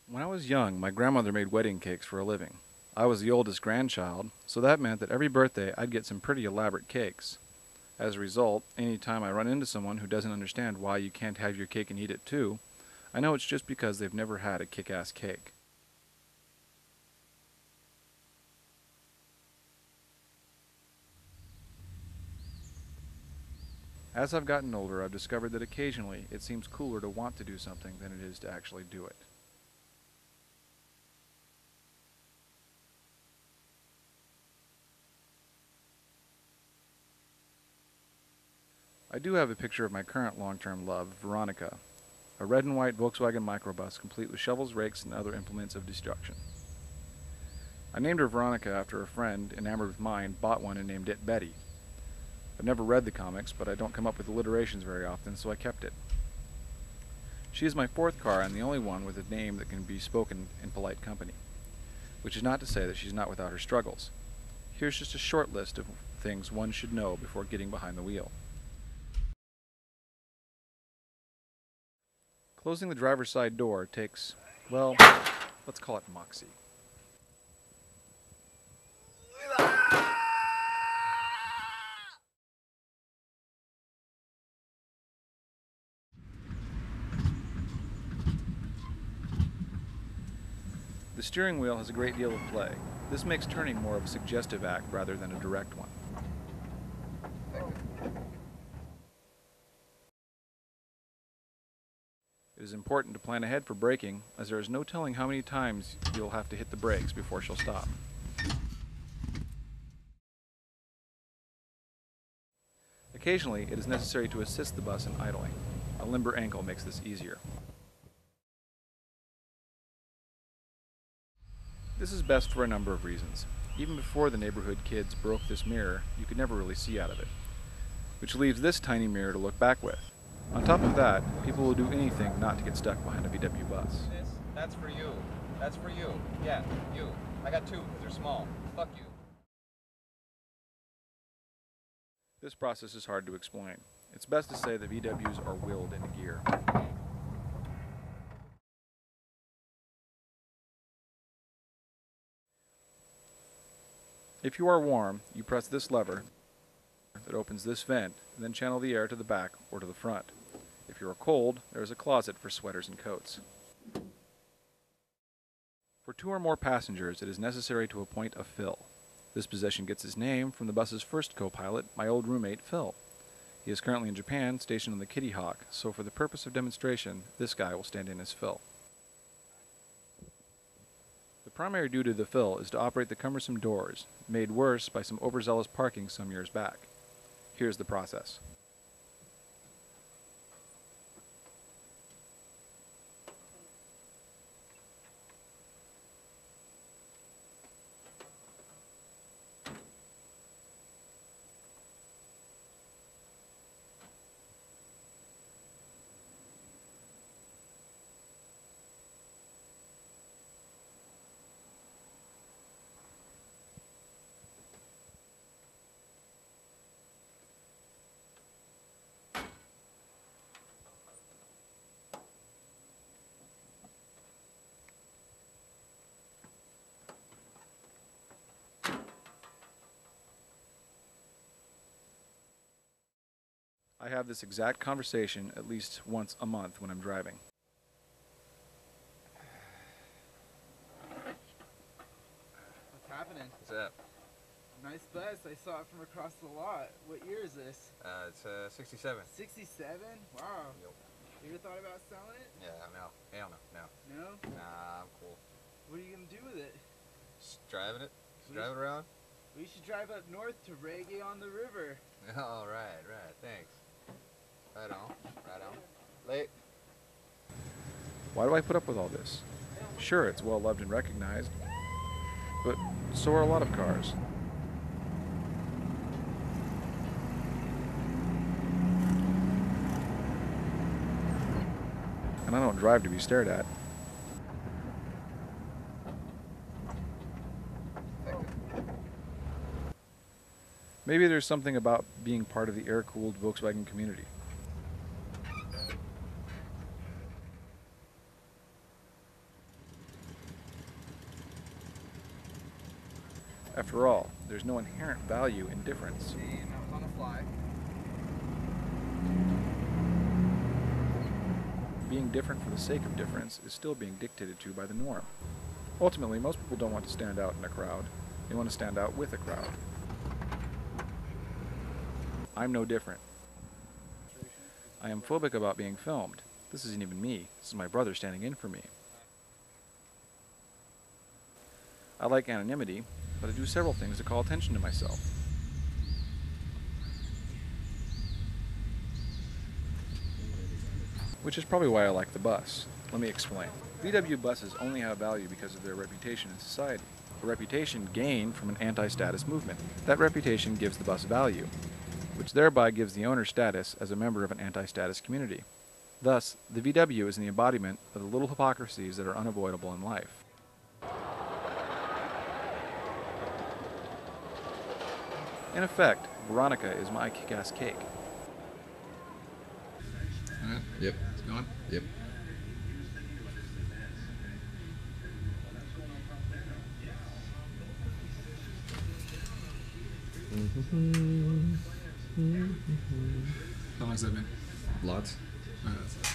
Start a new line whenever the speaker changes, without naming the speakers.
When I was young, my grandmother made wedding cakes for a living. I was the oldest grandchild, so that meant that every birthday I'd get some pretty elaborate cakes. As a result, any time I run into someone who doesn't understand why you can't have your cake and eat it too, I know it's just because they've never had a kick-ass cake. As I've gotten older, I've discovered that occasionally it seems cooler to want to do something than it is to actually do it. I do have a picture of my current long-term love, Veronica, a red and white Volkswagen microbus complete with shovels, rakes, and other implements of destruction. I named her Veronica after a friend, enamored with mine, bought one and named it Betty. I've never read the comics, but I don't come up with alliterations very often, so I kept it. She is my fourth car and the only one with a name that can be spoken in polite company, which is not to say that she's not without her struggles. Here's just a short list of things one should know before getting behind the wheel. Closing the driver's side door takes, well, let's call it moxie. The steering wheel has a great deal of play. This makes turning more of a suggestive act rather than a direct one. It is important to plan ahead for braking, as there is no telling how many times you'll have to hit the brakes before she'll stop. Occasionally, it is necessary to assist the bus in idling. A limber ankle makes this easier. This is best for a number of reasons. Even before the neighborhood kids broke this mirror, you could never really see out of it, which leaves this tiny mirror to look back with. On top of that, people will do anything not to get stuck behind a VW bus.
That's for you. That's for you. Yeah, you. I got two because they're small. Fuck you.
This process is hard to explain. It's best to say that VWs are willed into gear. If you are warm, you press this lever that opens this vent, and then channel the air to the back or to the front. If you are cold, there is a closet for sweaters and coats. For two or more passengers, it is necessary to appoint a Phil. This position gets its name from the bus's first co-pilot, my old roommate, Phil. He is currently in Japan, stationed on the Kitty Hawk, so for the purpose of demonstration, this guy will stand in as Phil. The primary duty of the Phil is to operate the cumbersome doors, made worse by some overzealous parking some years back. Here's the process. I have this exact conversation at least once a month when I'm driving.
What's happening?
What's up?
Nice bus. I saw it from across the lot. What year is this?
It's 67.
67? Wow.
Yep.
You ever thought about selling it?
Yeah, no. Hell no. No.
No?
Nah, I'm cool.
What are you going to do with it?
Just driving it. Just
We
drive it around.
We should drive up north to Reggae on the River.
All right, right. Thanks. Right on. Right on. Late.
Why do I put up with all this? Sure, it's well loved and recognized, but so are a lot of cars. And I don't drive to be stared at. Maybe there's something about being part of the air-cooled Volkswagen community. After all, there's no inherent value in difference.
See, and that was on the fly.
Being different for the sake of difference is still being dictated to by the norm. Ultimately, most people don't want to stand out in a crowd. They want to stand out with a crowd. I'm no different. I am phobic about being filmed. This isn't even me. This is my brother standing in for me. I like anonymity, but I do several things to call attention to myself. Which is probably why I like the bus. Let me explain. VW buses only have value because of their reputation in society. A reputation gained from an anti-status movement. That reputation gives the bus value, which thereby gives the owner status as a member of an anti-status community. Thus, the VW is the embodiment of the little hypocrisies that are unavoidable in life. In effect, Veronica is my kick-ass cake.
Yep, it's going. Yep.
How long's that been?
Lots.
Oh, that's